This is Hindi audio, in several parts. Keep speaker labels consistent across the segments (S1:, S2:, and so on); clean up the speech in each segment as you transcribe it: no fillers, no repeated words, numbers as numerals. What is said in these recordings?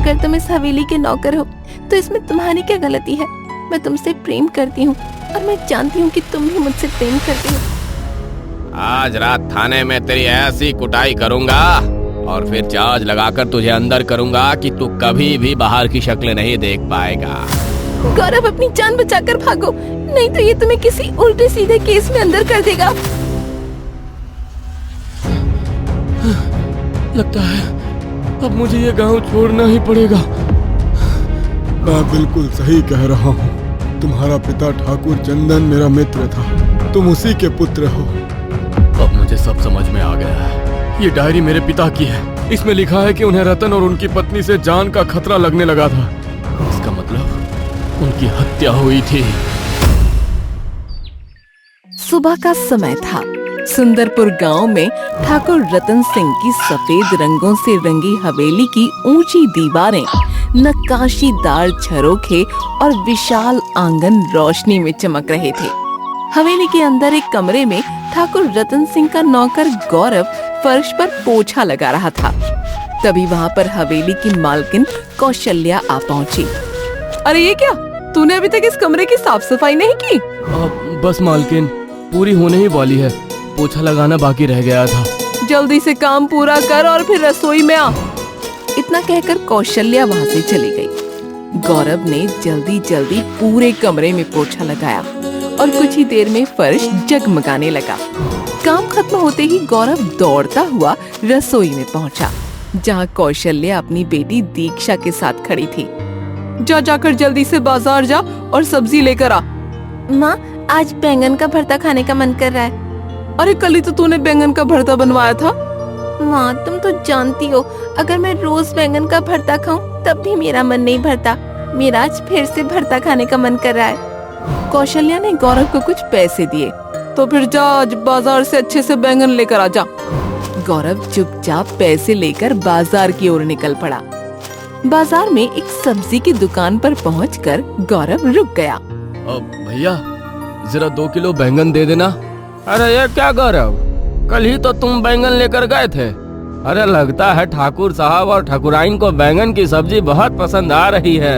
S1: अगर तुम इस हवेली के नौकर हो तो इसमें तुम्हारी क्या गलती है? मैं तुमसे प्रेम करती हूँ और मैं जानती हूँ कि तुम भी मुझसे प्रेम करती हो।
S2: आज रात थाने में तेरी ऐसी कुटाई करूंगा और फिर चार्ज लगाकर तुझे अंदर करूंगा कि तू कभी भी बाहर की शक्ल नहीं देख पाएगा।
S1: गौरव, अपनी जान बचाकर भागो, नहीं तो ये तुम्हें किसी उल्टे सीधे केस में अंदर कर देगा।
S3: लगता है अब मुझे ये गांव छोड़ना ही पड़ेगा।
S4: मैं बिल्कुल सही कह रहा हूँ। तुम्हारा पिता ठाकुर चंदन मेरा मित्र था, तुम उसी के पुत्र हो।
S3: अब मुझे सब समझ में आ गया है। ये डायरी मेरे पिता की है। इसमें लिखा है कि उन्हें रतन और उनकी पत्नी से जान का खतरा लगने लगा था। इसका मतलब उनकी हत्या हुई थी।
S1: सुबह का समय था। सुंदरपुर गांव में ठाकुर रतन सिंह की सफेद रंगों से रंगी हवेली की ऊंची दीवारें, नक्काशीदार झरोखे और विशाल आंगन रोशनी में चमक रहे थे। हवेली के अंदर एक कमरे में ठाकुर रतन सिंह का नौकर गौरव फर्श पर पोछा लगा रहा था। तभी वहाँ पर हवेली की मालकिन कौशल्या आ पहुँची। अरे ये क्या, तूने अभी तक इस कमरे की साफ सफाई नहीं की?
S3: बस मालकिन, पूरी होने ही वाली है। पोछा लगाना बाकी रह गया था।
S1: जल्दी से काम पूरा कर और फिर रसोई में आ। इतना कहकर कौशल्या वहाँ से चली गई। गौरव ने जल्दी जल्दी पूरे कमरे में पोछा लगाया और कुछ ही देर में फर्श जगमगाने लगा। काम खत्म होते ही गौरव दौड़ता हुआ रसोई में पहुंचा, जहां कौशल्या अपनी बेटी दीक्षा के साथ खड़ी थी। जाकर जल्दी से बाजार जा और सब्जी लेकर आ। माँ, आज बैंगन का भरता खाने का मन कर रहा है। अरे कल ही तो तूने बैंगन का भरता बनवाया था। माँ, तुम तो जानती हो, अगर मैं रोज बैंगन का भरता खाऊं तब भी मेरा मन नहीं भरता। मेरा आज फिर से भरता खाने का मन कर रहा है। कौशल्या ने गौरव को कुछ पैसे दिए। तो फिर जा, आज बाजार से अच्छे से बैंगन लेकर आ जा। गौरव चुपचाप पैसे लेकर बाजार की ओर निकल पड़ा। बाजार में एक सब्जी की दुकान पर पहुंचकर गौरव रुक गया।
S3: भैया, जरा 2 किलो बैंगन दे देना।
S2: अरे ये क्या गौरव, कल ही तो तुम बैंगन लेकर गए थे। अरे लगता है ठाकुर साहब और ठाकुराइन को बैंगन की सब्जी बहुत पसंद आ रही है।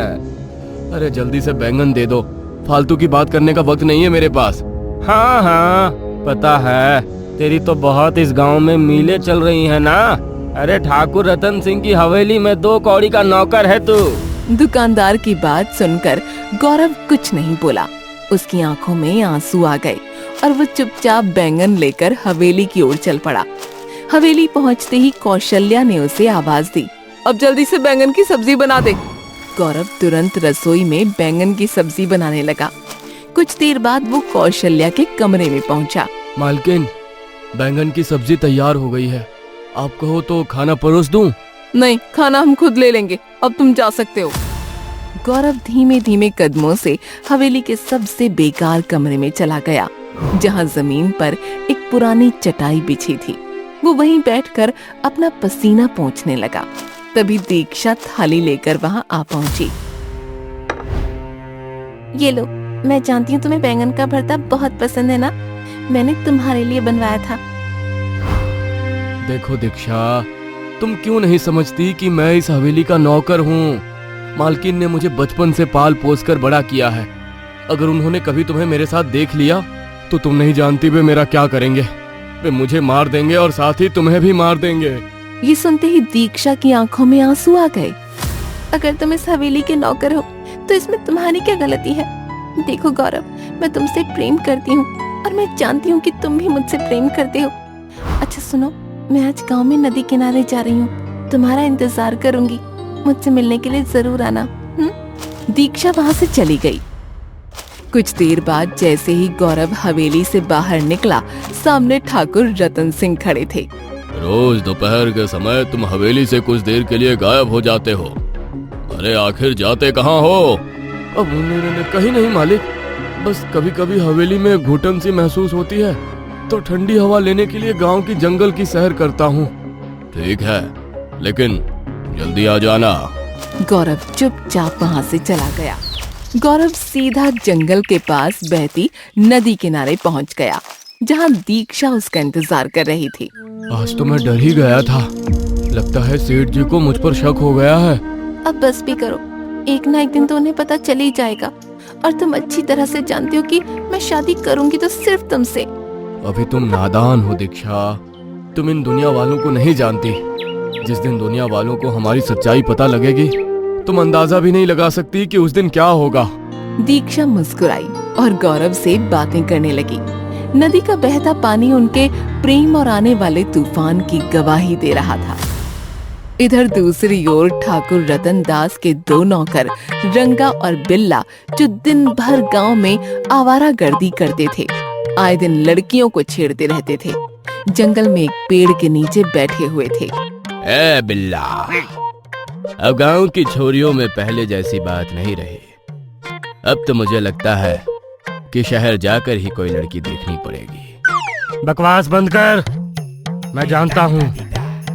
S3: अरे जल्दी से बैंगन दे दो, फालतू की बात करने का वक्त नहीं है मेरे पास।
S2: हाँ हाँ, पता है, तेरी तो बहुत इस गांव में मीलें चल रही है ना। अरे ठाकुर रतन सिंह की हवेली में 2 कौड़ी का नौकर है तू।
S1: दुकानदार की बात सुनकर गौरव कुछ नहीं बोला। उसकी आंखों में आंसू आ गए और वो चुपचाप बैंगन लेकर हवेली की ओर चल पड़ा। हवेली पहुंचते ही कौशल्या ने उसे आवाज दी, अब जल्दी से बैंगन की सब्जी बना दे। गौरव तुरंत रसोई में बैंगन की सब्जी बनाने लगा। कुछ देर बाद वो कौशल्या के कमरे में पहुंचा।
S3: मालकिन, बैंगन की सब्जी तैयार हो गई है। आप कहो तो खाना परोस दूं?
S1: नहीं, खाना हम खुद ले लेंगे, अब तुम जा सकते हो। गौरव धीमे धीमे कदमों से हवेली के सबसे बेकार कमरे में चला गया, जहां जमीन पर एक पुरानी चटाई बिछी थी। वो वहीं बैठकर अपना पसीना पोंछने लगा। तभी दीक्षा थाली लेकर वहां आ पहुंची। ये लो, मैं जानती हूँ तुम्हें बैंगन का भरता बहुत पसंद है ना, मैंने तुम्हारे लिए बनवाया था।
S3: देखो दीक्षा, तुम क्यों नहीं समझती कि मैं इस हवेली का नौकर हूँ। मालकिन ने मुझे बचपन से पाल पोस कर बड़ा किया है। अगर उन्होंने कभी तुम्हें मेरे साथ देख लिया तो तुम नहीं जानती वे मेरा क्या करेंगे। वे मुझे मार देंगे और साथ ही तुम्हें भी मार देंगे।
S1: ये सुनते ही दीक्षा की आंखों में आंसू आ गए। अगर तुम इस हवेली के नौकर हो तो इसमें तुम्हारी क्या गलती है? देखो गौरव, मैं तुमसे प्रेम करती हूँ और मैं जानती हूँ कि तुम भी मुझसे प्रेम करते हो। अच्छा सुनो, मैं आज गांव में नदी किनारे जा रही हूँ, तुम्हारा इंतजार करूंगी, मुझसे मिलने के लिए जरूर आना। दीक्षा वहाँ से चली गई। कुछ देर बाद जैसे ही गौरव हवेली से बाहर निकला, सामने ठाकुर रतन सिंह खड़े थे।
S3: रोज दोपहर के समय तुम हवेली से कुछ देर के लिए गायब हो जाते हो। अरे आखिर जाते कहाँ हो? अब कहीं नहीं मालिक, बस कभी कभी हवेली में घुटन सी महसूस होती है तो ठंडी हवा लेने के लिए गांव की जंगल की सैर करता हूँ। ठीक है, लेकिन जल्दी आ जाना।
S1: गौरव चुपचाप वहाँ से चला गया। गौरव सीधा जंगल के पास बहती नदी किनारे पहुँच गया, जहाँ दीक्षा उसका इंतजार कर रही थी।
S3: आज तो मैं डर ही गया था। लगता है सेठ जी को मुझ पर शक हो गया है।
S1: अब बस भी करो, एक ना एक दिन तो उन्हें पता चल ही जाएगा। और तुम अच्छी तरह से जानती हो कि मैं शादी करूंगी तो सिर्फ तुमसे।
S3: अभी तुम नादान हो दीक्षा, तुम इन दुनिया वालों को नहीं जानती। जिस दिन दुनिया वालों को हमारी सच्चाई पता लगेगी, तुम अंदाजा भी नहीं लगा सकती कि उस दिन क्या होगा।
S1: दीक्षा मुस्कुराई और गौरव से बातें करने लगी। नदी का बहता पानी उनके प्रेम और आने वाले तूफान की गवाही दे रहा था। इधर दूसरी ओर ठाकुर रतन दास के दो नौकर रंगा और बिल्ला, जो दिन भर गांव में आवारागर्दी करते थे, आए दिन लड़कियों को छेड़ते रहते थे, जंगल में एक पेड़ के नीचे बैठे हुए थे।
S3: ए बिल्ला, अब गांव की छोरियों में पहले जैसी बात नहीं रही। अब तो मुझे लगता है कि शहर जाकर ही कोई लड़की देखनी पड़ेगी।
S2: बकवास बंद कर। मैं जानता हूँ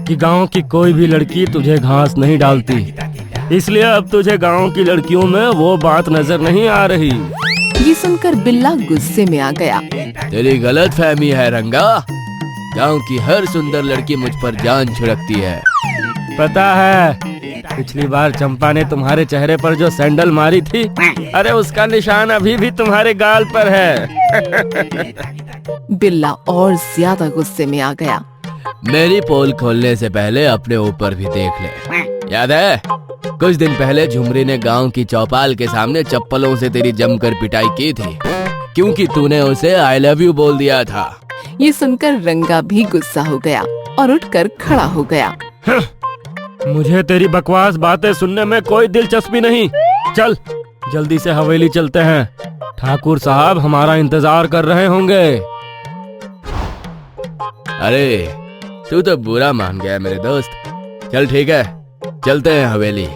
S2: कि गांव की कोई भी लड़की तुझे घास नहीं डालती, इसलिए अब तुझे गांव की लड़कियों में वो बात नजर नहीं आ रही।
S1: ये सुनकर बिल्ला गुस्से में आ गया।
S3: तेरी गलत फहमी है रंगा। गांव की हर सुंदर लड़की मुझ पर जान छिड़कती है।
S2: पता है, पिछली बार चंपा ने तुम्हारे चेहरे पर जो सैंडल मारी थी, अरे उसका निशान अभी भी तुम्हारे गाल पर है।
S1: बिल्ला और ज्यादा गुस्से में आ गया।
S3: मेरी पोल खोलने से पहले अपने ऊपर भी देख ले। याद है, कुछ दिन पहले झुमरी ने गांव की चौपाल के सामने चप्पलों से तेरी जमकर पिटाई की थी, क्योंकि तूने उसे आई लव यू बोल दिया था।
S1: ये सुनकर रंगा भी गुस्सा हो गया और उठकर खड़ा हो गया।
S2: मुझे तेरी बकवास बातें सुनने में कोई दिलचस्पी नहीं। चल जल्दी से हवेली चलते हैं, ठाकुर साहब हमारा इंतजार कर रहे होंगे।
S3: अरे तू तो बुरा मान गया मेरे दोस्त। चल ठीक है, चलते हैं हवेली,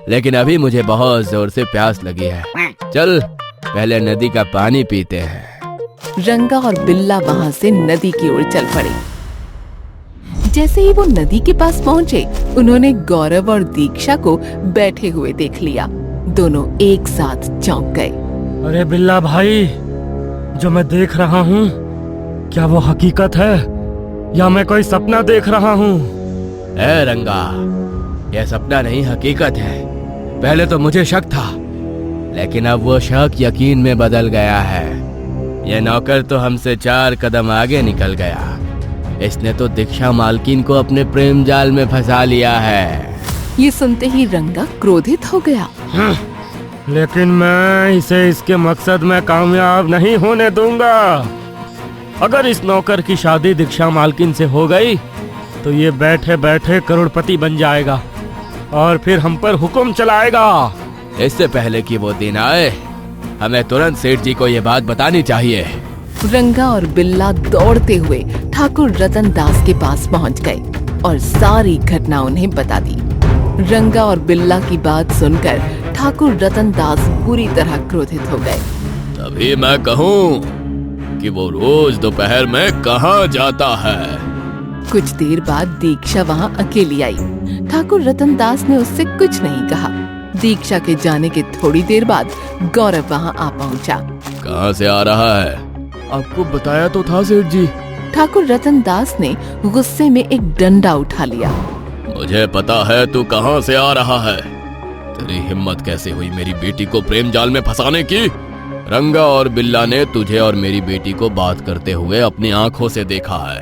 S3: लेकिन अभी मुझे बहुत जोर से प्यास लगी है। चल पहले नदी का पानी पीते हैं।
S1: रंगा और बिल्ला वहाँ से नदी की ओर चल पड़े। जैसे ही वो नदी के पास पहुँचे, उन्होंने गौरव और दीक्षा को बैठे हुए देख लिया। दोनों एक साथ चौंक गए।
S2: अरे बिल्ला भाई, जो मैं देख रहा हूँ, क्या वो हकीकत है या मैं कोई सपना देख रहा हूँ?
S3: ए रंगा, यह सपना नहीं हकीकत है। पहले तो मुझे शक था, लेकिन अब वो शक यकीन में बदल गया है। यह नौकर तो हमसे 4 कदम आगे निकल गया। इसने तो दीक्षा मालकिन को अपने प्रेम जाल में फंसा लिया है।
S1: ये सुनते ही रंगा क्रोधित हो गया।
S2: लेकिन मैं इसे इसके मकसद में कामयाब नहीं होने दूंगा। अगर इस नौकर की शादी दीक्षा मालकिन से हो गई तो ये बैठे बैठे करोड़पति बन जाएगा और फिर हम पर हुक्म चलाएगा।
S3: इससे पहले कि वो दिन आए, हमें तुरंत सेठ जी को ये बात बतानी चाहिए।
S1: रंगा और बिल्ला दौड़ते हुए ठाकुर रतन दास के पास पहुंच गए और सारी घटना उन्हें बता दी। रंगा और बिल्ला की बात सुनकर ठाकुर रतन दास बुरी तरह क्रोधित हो गए।
S3: तभी मैं कहूँ कि वो रोज दोपहर में कहाँ जाता है।
S1: कुछ देर बाद दीक्षा वहाँ अकेली आई। ठाकुर रतन दास ने उससे कुछ नहीं कहा। दीक्षा के जाने के थोड़ी देर बाद गौरव वहाँ आ पहुँचा।
S3: कहाँ से आ रहा है? आपको बताया तो था सेठ जी।
S1: ठाकुर रतन दास ने गुस्से में एक डंडा उठा लिया।
S3: मुझे पता है तू कहाँ से आ रहा है। तेरी हिम्मत कैसे हुई मेरी बेटी को प्रेम जाल में फंसाने की? रंगा और बिल्ला ने तुझे और मेरी बेटी को बात करते हुए अपनी आंखों से देखा है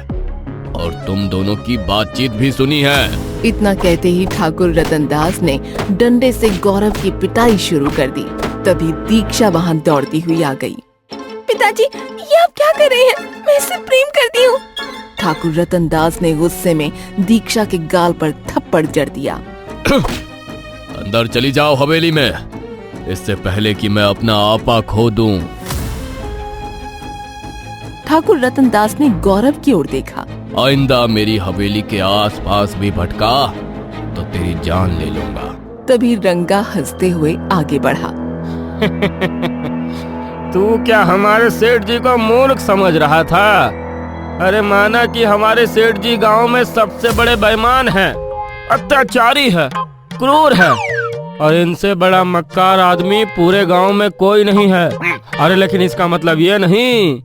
S3: और तुम दोनों की बातचीत भी सुनी है।
S1: इतना कहते ही ठाकुर रतन दास ने डंडे से गौरव की पिटाई शुरू कर दी। तभी दीक्षा वहाँ दौड़ती हुई आ गई। पिताजी, ये आप क्या कर रहे हैं? मैं इससे प्रेम करती हूँ। ठाकुर रतन दास ने गुस्से में दीक्षा के गाल पर थप्पड़ जड़ दिया।
S3: अंदर चली जाओ हवेली में, इससे पहले कि मैं अपना आपा खो दूं।
S1: ठाकुर रतन दास ने गौरव की ओर देखा।
S3: आइंदा मेरी हवेली के आसपास भी भटका तो तेरी जान ले लूंगा।
S1: तभी रंगा हंसते हुए आगे बढ़ा।
S2: तू क्या हमारे सेठ जी को मूर्ख समझ रहा था? अरे माना कि हमारे सेठ जी गांव में सबसे बड़े बेईमान हैं, अत्याचारी है, क्रूर है और इनसे बड़ा मक्कार आदमी पूरे गांव में कोई नहीं है। अरे लेकिन इसका मतलब ये नहीं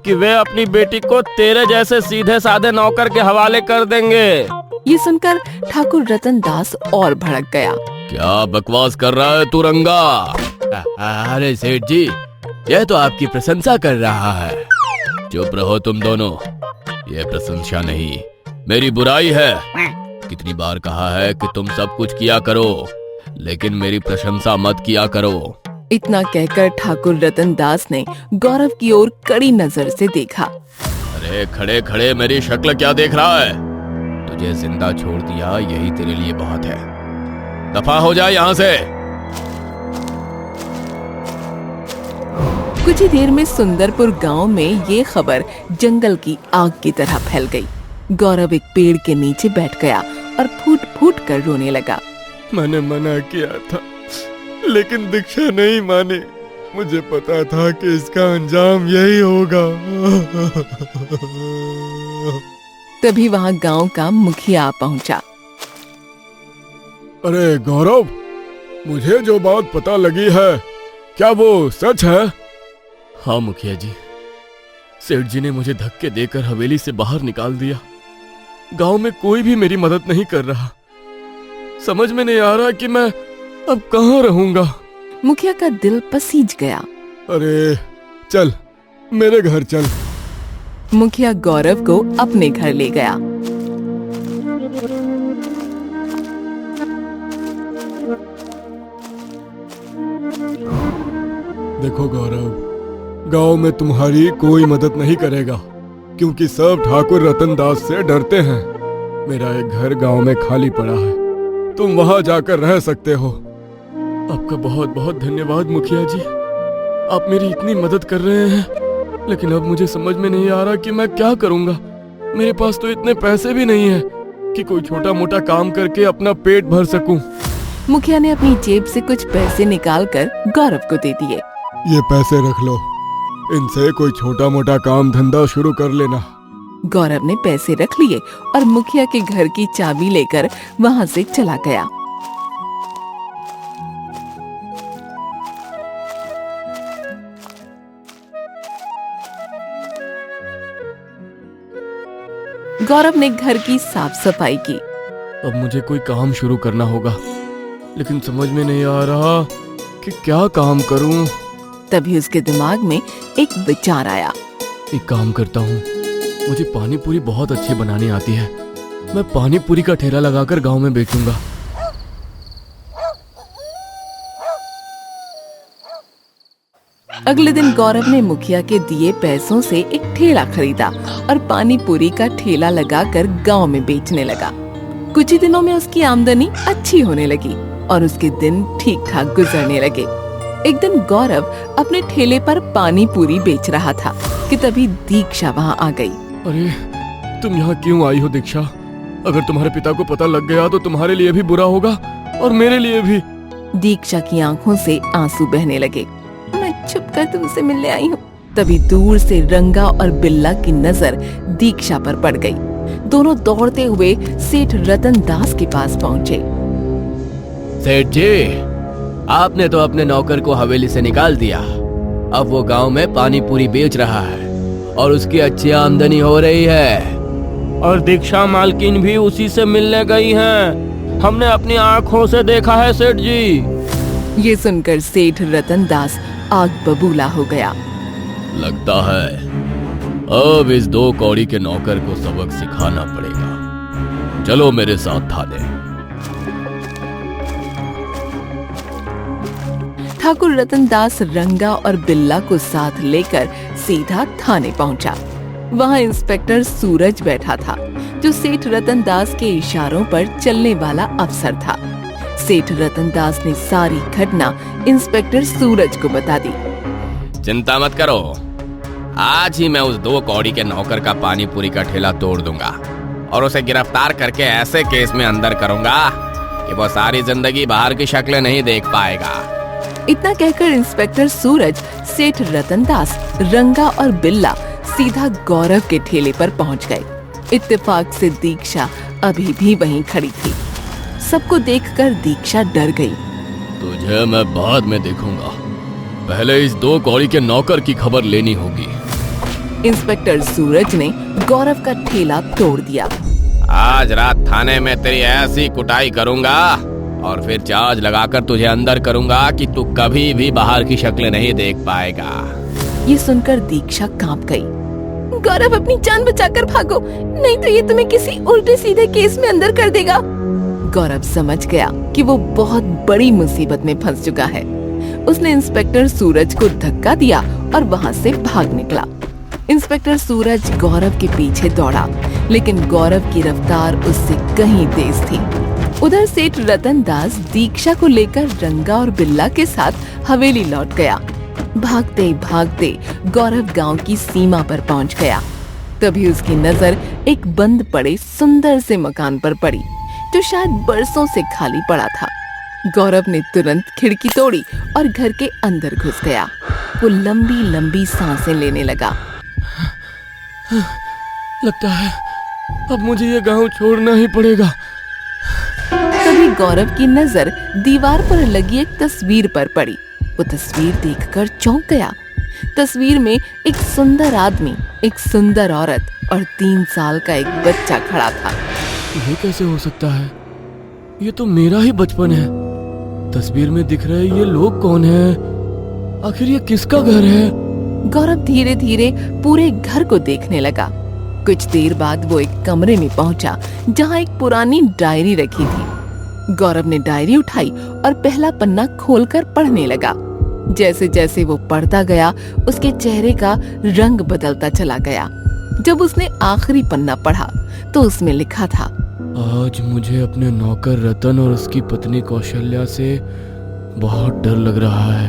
S2: कि वे अपनी बेटी को तेरे जैसे सीधे साधे नौकर के हवाले कर देंगे।
S1: ये सुनकर ठाकुर रतन दास और भड़क गया।
S3: क्या बकवास कर रहा है तू रंगा? अरे सेठ जी, यह तो आपकी प्रशंसा कर रहा है। चुप रहो तुम दोनों, यह प्रशंसा नहीं मेरी बुराई है। कितनी बार कहा है कि तुम सब कुछ किया करो, लेकिन मेरी प्रशंसा मत किया करो।
S1: इतना कहकर ठाकुर रतन दास ने गौरव की ओर कड़ी नजर से देखा।
S3: अरे खड़े खड़े मेरी शक्ल क्या देख रहा है? तुझे जिंदा छोड़ दिया, यही तेरे लिए बहुत है। दफा हो जाए यहाँ से।
S1: कुछ ही देर में सुंदरपुर गांव में ये खबर जंगल की आग की तरह फैल गई। गौरव एक पेड़ के नीचे बैठ गया और फूट फूट कर रोने लगा।
S4: मैंने मना किया था, लेकिन दीक्षा नहीं मानी। मुझे पता था कि इसका अंजाम यही होगा।
S1: तभी वहाँ गांव का मुखिया पहुंचा।
S4: अरे गौरव, मुझे जो बात पता लगी है, क्या वो सच है?
S3: हाँ मुखिया जी, सेठ जी ने मुझे धक्के देकर हवेली से बाहर निकाल दिया। गांव में कोई भी मेरी मदद नहीं कर रहा। समझ में नहीं आ रहा कि मैं अब कहाँ रहूंगा।
S1: मुखिया का दिल पसीज गया।
S4: अरे चल, मेरे घर चल।
S1: मुखिया गौरव को अपने घर ले गया।
S4: देखो गौरव, गांव में तुम्हारी कोई मदद नहीं करेगा, क्योंकि सब ठाकुर रतन दास से डरते हैं। मेरा एक घर गांव में खाली पड़ा है, तुम वहां जाकर रह सकते हो।
S3: आपका बहुत बहुत धन्यवाद मुखिया जी, आप मेरी इतनी मदद कर रहे हैं। लेकिन अब मुझे समझ में नहीं आ रहा कि मैं क्या करूंगा। मेरे पास तो इतने पैसे भी नहीं है कि कोई छोटा मोटा काम करके अपना पेट भर सकूं।
S1: मुखिया ने अपनी जेब से कुछ पैसे निकालकर गौरव को दे दिए।
S4: ये पैसे रख लो, इनसे कोई छोटा मोटा काम धंधा शुरू कर लेना।
S1: गौरव ने पैसे रख लिए और मुखिया के घर की चाबी लेकर वहां से चला गया। गौरव ने घर की साफ सफाई की।
S3: अब मुझे कोई काम शुरू करना होगा, लेकिन समझ में नहीं आ रहा कि क्या काम करूं।
S1: तभी उसके दिमाग में एक विचार आया।
S3: एक काम करता हूँ, मुझे पानी पूरी बहुत अच्छी बनानी आती है। मैं पानी पूरी का ठेला लगाकर गांव में बेचूंगा।
S1: अगले दिन गौरव ने मुखिया के दिए पैसों से एक ठेला खरीदा और पानी पूरी का ठेला लगाकर गांव में बेचने लगा। कुछ ही दिनों में उसकी आमदनी अच्छी होने लगी और उसके दिन ठीक ठाक गुजरने लगे। एक दिन गौरव अपने ठेले पर पानी पूरी बेच रहा था कि तभी दीक्षा वहाँ आ गई।
S3: अरे तुम यहाँ क्यों आई हो दीक्षा? अगर तुम्हारे पिता को पता लग गया तो तुम्हारे लिए भी बुरा होगा और मेरे लिए भी।
S1: दीक्षा की आंखों से आंसू बहने लगे। मैं छुपकर तुमसे मिलने आई हूँ। तभी दूर से रंगा और बिल्ला की नजर दीक्षा पर पड़ गई। दोनों दौड़ते हुए सेठ रतन दास के पास पहुँचे।
S3: सेठ जी, आपने तो अपने नौकर को हवेली से निकाल दिया। अब वो गांव में पानी पूरी बेच रहा है और उसकी अच्छी आमदनी हो रही है।
S2: और दीक्षा मालकिन भी उसी से मिलने गई हैं। हमने अपनी आँखों से देखा है सेठ जी।
S1: ये सुनकर सेठ रतन दास आग बबूला हो गया।
S3: लगता है अब इस 2 कौड़ी के नौकर को सबक सिखाना पड़ेगा। चलो मेरे साथ थाने।
S1: ठाकुर रतन दास रंगा और बिल्ला को साथ लेकर सीधा थाने पहुंचा। वहां इंस्पेक्टर सूरज बैठा था, जो सेठ रतन दास के इशारों पर चलने वाला अफसर था। सेठ रतन दास ने सारी घटना इंस्पेक्टर सूरज को बता दी।
S3: चिंता मत करो, आज ही मैं उस 2 कौड़ी के नौकर का पानी पूरी का ठेला तोड़ दूंगा और उसे गिरफ्तार करके ऐसे केस में अंदर करूंगा कि वो सारी जिंदगी बाहर की शक्लें नहीं देख पाएगा।
S1: इतना कहकर इंस्पेक्टर सूरज, सेठ रतन दास, रंगा और बिल्ला सीधा गौरव के ठेले पर पहुंच गए। इत्तेफाक से दीक्षा अभी भी वहीं खड़ी थी। सबको देखकर दीक्षा डर गई।
S3: तुझे मैं बाद में देखूंगा, पहले इस 2 कौड़ी के नौकर की खबर लेनी होगी।
S1: इंस्पेक्टर सूरज ने गौरव का ठेला तोड़ दिया।
S3: आज रात थाने में तेरी ऐसी कुटाई करूंगा और फिर चार्ज लगाकर तुझे अंदर करूंगा कि तू कभी भी बाहर की शक्ल नहीं देख पाएगा।
S1: ये सुनकर दीक्षा कांप गई। गौरव अपनी जान बचाकर भागो, नहीं तो ये तुम्हें किसी उल्टे सीधे केस में अंदर कर देगा। गौरव समझ गया कि वो बहुत बड़ी मुसीबत में फंस चुका है। उसने इंस्पेक्टर सूरज को धक्का दिया और वहाँ से भाग निकला। इंस्पेक्टर सूरज गौरव के पीछे दौड़ा, लेकिन गौरव की रफ्तार उससे कहीं तेज थी। उधर सेठ रतन दास दीक्षा को लेकर रंगा और बिल्ला के साथ हवेली लौट गया। भागते भागते गौरव गांव की सीमा पर पहुंच गया। तभी उसकी नजर एक बंद पड़े सुंदर से मकान पर पड़ी, जो शायद बरसों से खाली पड़ा था। गौरव ने तुरंत खिड़की तोड़ी और घर के अंदर घुस गया। वो लंबी लंबी सांसें लेने लगा।
S4: लगता है अब मुझे ये गांव छोड़ना ही पड़ेगा।
S1: तभी गौरव की नजर दीवार पर लगी एक तस्वीर पर पड़ी। वो तस्वीर देखकर चौंक गया। तस्वीर में एक सुंदर आदमी, एक सुंदर औरत और 3 साल का एक बच्चा खड़ा था।
S4: ये कैसे हो सकता है? ये तो मेरा ही बचपन है। तस्वीर में दिख रहे ये लोग कौन हैं? आखिर ये किसका घर है?
S1: गौरव धीरे धीरे पूरे घर को देखने लगा। कुछ देर बाद वो एक कमरे में पहुंचा, जहां एक पुरानी डायरी रखी थी। गौरव ने डायरी उठाई और पहला पन्ना खोलकर पढ़ने लगा। जैसे जैसे वो पढ़ता गया, उसके चेहरे का रंग बदलता चला गया। जब उसने आखिरी पन्ना पढ़ा तो उसमें लिखा था,
S4: आज मुझे अपने नौकर रतन और उसकी पत्नी कौशल्या से बहुत डर लग रहा है।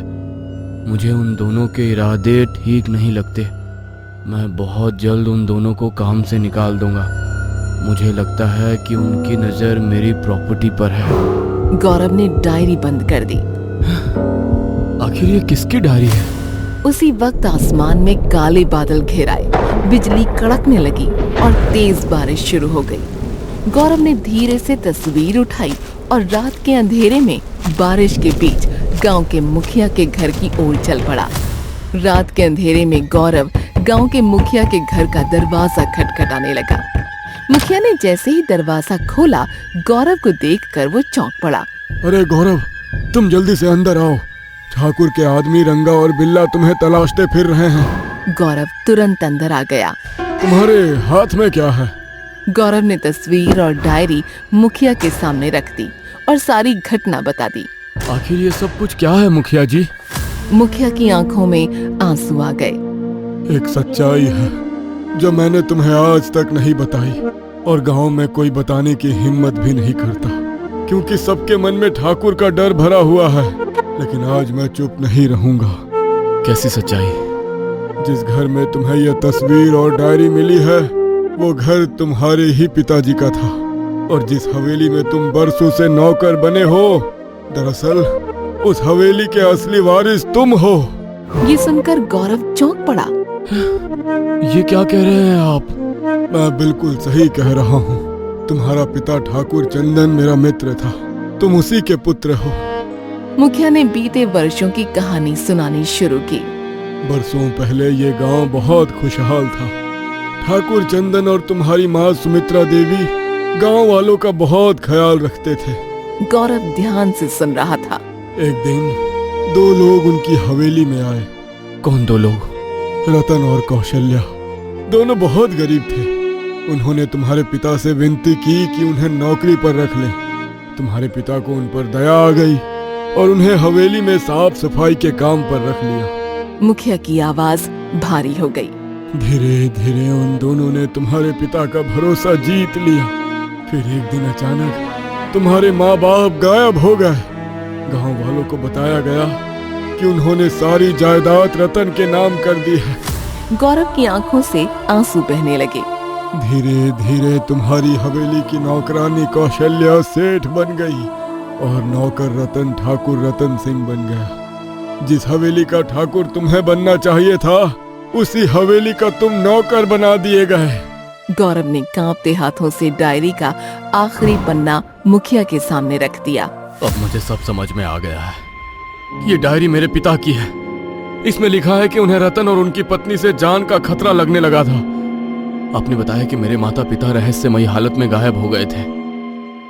S4: मुझे उन दोनों के इरादे ठीक नहीं लगते। मैं बहुत जल्द उन दोनों को काम से निकाल दूंगा। मुझे लगता है कि उनकी नजर मेरी प्रॉपर्टी पर है।
S1: गौरव ने डायरी बंद कर दी।
S4: आखिर ये किसकी डायरी है?
S1: उसी वक्त आसमान में काले बादल घेर आए, बिजली कड़कने लगी और तेज बारिश शुरू हो गई। गौरव ने धीरे से तस्वीर उठाई और रात के अंधेरे में बारिश के बीच गांव के मुखिया के घर की ओर चल पड़ा। रात के अंधेरे में गौरव गांव के मुखिया के घर का दरवाजा खटखटाने लगा। मुखिया ने जैसे ही दरवाजा खोला, गौरव को देखकर वो चौंक पड़ा।
S4: अरे गौरव, तुम जल्दी से अंदर आओ। ठाकुर के आदमी रंगा और बिल्ला तुम्हें तलाशते फिर रहे हैं।
S1: गौरव तुरंत अंदर आ गया।
S4: तुम्हारे हाथ में क्या है?
S1: गौरव ने तस्वीर और डायरी मुखिया के सामने रख दी और सारी घटना बता दी।
S4: आखिर ये सब कुछ क्या है मुखिया जी?
S1: मुखिया की आंखों में आंसू आ गए।
S4: एक सच्चाई है जो मैंने तुम्हें आज तक नहीं बताई, और गांव में कोई बताने की हिम्मत भी नहीं करता, क्योंकि सबके मन में ठाकुर का डर भरा हुआ है। लेकिन आज मैं चुप नहीं रहूंगा। कैसी सच्चाई? जिस घर में तुम्हें यह तस्वीर और डायरी मिली है, वो घर तुम्हारे ही पिताजी का था, और जिस हवेली में तुम बरसों से नौकर बने हो, दरअसल उस हवेली के असली वारिस तुम हो।
S1: ये सुनकर गौरव चौंक पड़ा।
S4: ये क्या कह रहे हैं आप? मैं बिल्कुल सही कह रहा हूँ। तुम्हारा पिता ठाकुर चंदन मेरा मित्र था। तुम उसी के पुत्र हो।
S1: मुखिया ने बीते वर्षों की कहानी सुनानी शुरू की।
S4: बरसों पहले ये गांव बहुत खुशहाल था। ठाकुर चंदन और तुम्हारी माँ सुमित्रा देवी गांव वालों का बहुत ख्याल रखते थे।
S1: गौरव ध्यान से सुन रहा था।
S4: एक दिन 2 लोग उनकी हवेली में आए। कौन 2 लोग? रतन और कौशल्या। दोनों बहुत गरीब थे। उन्होंने तुम्हारे पिता से विनती की कि उन्हें नौकरी पर रख लें। तुम्हारे पिता को उन पर दया आ गई और उन्हें हवेली में साफ सफाई के काम पर रख लिया।
S1: मुखिया की आवाज भारी हो गई।
S4: धीरे धीरे उन दोनों ने तुम्हारे पिता का भरोसा जीत लिया। फिर एक दिन अचानक तुम्हारे माँ बाप गायब हो गए। गांव वालों को बताया गया कि उन्होंने सारी जायदाद रतन के नाम कर दी है।
S1: गौरव की आंखों से आंसू बहने लगे।
S4: धीरे धीरे तुम्हारी हवेली की नौकरानी कौशल्या सेठ बन गई और नौकर रतन ठाकुर रतन सिंह बन गया। जिस हवेली का ठाकुर तुम्हें बनना चाहिए था, उसी हवेली का तुम नौकर बना दिए गए।
S1: गौरव ने कांपते हाथों से डायरी का आखिरी पन्ना मुखिया के सामने रख दिया।
S4: अब मुझे सब समझ में आ गया है। ये डायरी मेरे पिता की है। इसमें लिखा है कि उन्हें रतन और उनकी पत्नी से जान का खतरा लगने लगा था। आपने बताया कि मेरे माता पिता रहस्यमयी हालत में गायब हो गए थे।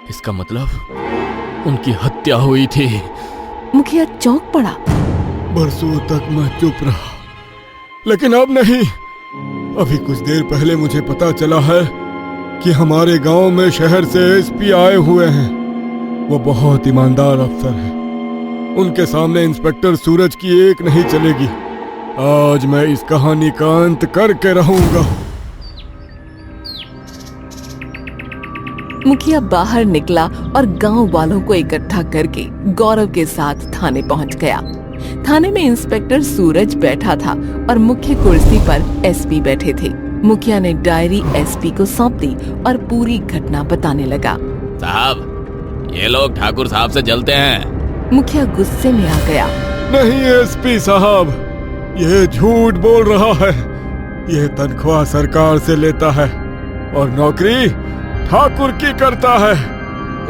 S4: इसका मतलब
S3: उनकी हत्या हुई थी।
S1: मुखिया चौंक पड़ा।
S4: बरसों तक मैं चुप रहा, लेकिन अब नहीं। अभी कुछ देर पहले मुझे पता चला है कि हमारे गांव में शहर से एसपी आए हुए हैं। वो बहुत ईमानदार अफसर है। उनके सामने इंस्पेक्टर सूरज की एक नहीं चलेगी। आज मैं इस कहानी का अंत करके रहूंगा।
S1: मुखिया बाहर निकला और गांव वालों को इकट्ठा करके गौरव के साथ थाने पहुंच गया। थाने में इंस्पेक्टर सूरज बैठा था और मुख्य कुर्सी पर एसपी बैठे थे। मुखिया ने डायरी एसपी को सौंप दी और पूरी घटना बताने लगा।
S3: साहब, ये लोग ठाकुर साहब से जलते हैं।
S1: मुखिया गुस्से में आ गया।
S4: नहीं एसपी साहब, ये झूठ बोल रहा है। ये तनख्वाह सरकार से लेता है और नौकरी ठाकुर की करता है।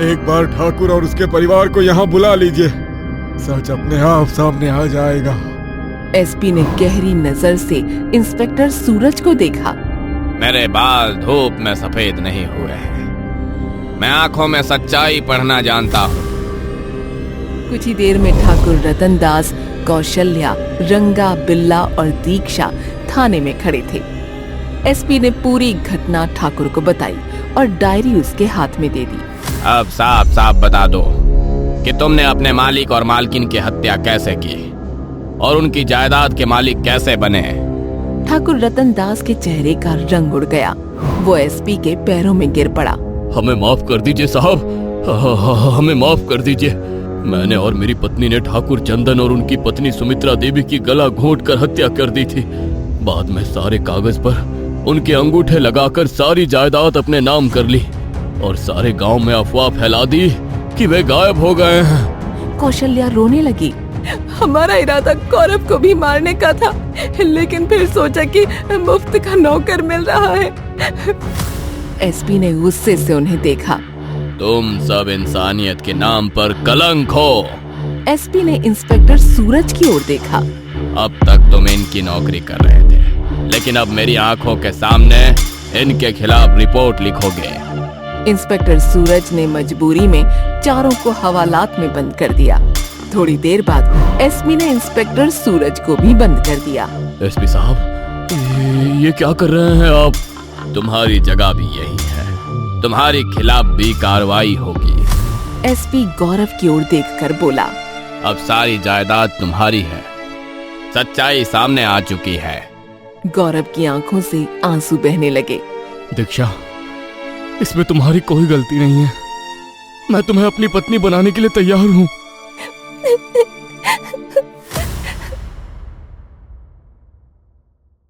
S4: एक बार ठाकुर और उसके परिवार को यहाँ बुला लीजिए, सच अपने आप सामने आ जाएगा।
S1: एसपी ने गहरी नजर से इंस्पेक्टर सूरज को देखा।
S3: मेरे बाल धूप में सफेद नहीं हुए हैं। मैं आंखों में सच्चाई पढ़ना जानता हूँ।
S1: कुछ ही देर में ठाकुर रतन दास, कौशल्या, रंगा, बिल्ला और दीक्षा थाने में खड़े थे। एसपी ने पूरी घटना ठाकुर को बताई और डायरी उसके हाथ में दे दी।
S3: अब साफ साफ बता दो कि तुमने अपने मालिक और मालकिन की हत्या कैसे की और उनकी जायदाद के मालिक कैसे बने।
S1: ठाकुर रतन दास के चेहरे का रंग उड़ गया। वो एसपी के पैरों में गिर पड़ा।
S3: हमें माफ कर दीजिए साहब, हमें माफ कर दीजिए। मैंने और मेरी पत्नी ने ठाकुर चंदन और उनकी पत्नी सुमित्रा देवी की गला घोंटकर हत्या कर दी थी। बाद में सारे कागज पर उनके अंगूठे लगाकर सारी जायदाद अपने नाम कर ली और सारे गांव में अफवाह फैला दी कि वे गायब हो गए हैं।
S1: कौशल्या रोने लगी। हमारा इरादा गौरव को भी मारने का था, लेकिन फिर सोचा कि मुफ्त का नौकर मिल रहा है। एसपी ने गुस्से से उन्हें देखा।
S3: तुम सब इंसानियत के नाम पर कलंक हो।
S1: एसपी ने इंस्पेक्टर सूरज की ओर देखा।
S3: अब तक तुम इनकी नौकरी कर रहे थे, लेकिन अब मेरी आंखों के सामने इनके खिलाफ रिपोर्ट लिखोगे।
S1: इंस्पेक्टर सूरज ने मजबूरी में चारों को हवालात में बंद कर दिया। थोड़ी देर बाद एसपी ने इंस्पेक्टर सूरज को भी बंद कर दिया।
S3: एसपी साहब, ये क्या कर रहे हैं आप? तुम्हारी जगह भी यही है, तुम्हारे खिलाफ भी कार्रवाई होगी।
S1: एसपी गौरव की ओर देखकर बोला।
S3: अब सारी जायदाद तुम्हारी है, सच्चाई सामने आ चुकी है।
S1: गौरव की आंखों से आंसू बहने लगे।
S4: दीक्षा, इसमें तुम्हारी कोई गलती नहीं है। मैं तुम्हें अपनी पत्नी बनाने के लिए तैयार हूँ।